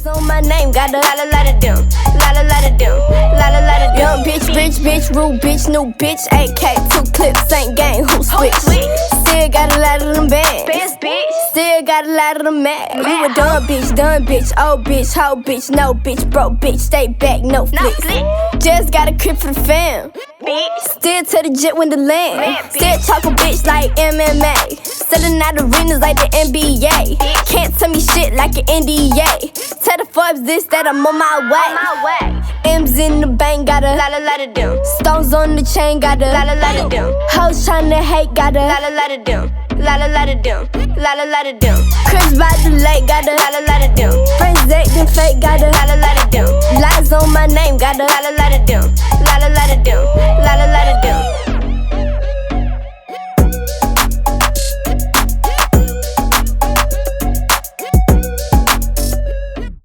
Lies on my name, got a lot of them. Lot of them. Young bitch, rich bitch, rude bitch, new bitch. AK, 2 clips, ain't gang, who switch? Still got a lot of them bands. Still got a lot of them mad. You a dumb bitch, old bitch, hoe bitch, no bitch, broke bitch, stay back, no flicks. Just got a crib for the fam. Still to the jet when the land. Still talking bitch like MMA. Selling out arenas like the NBA. Can't tell me shit like an NDA. Tell the Forbes this, that I'm on my way. M's in the bank, got a lot of them. Stones on the chain, got a lot of them. Hoes tryna hate, got a lot of them. Lot of them. Cribs by the lake, got a lot of them. Friends acting fake, got a lot of them. Lies on my name, got a lot of them. Lot of them.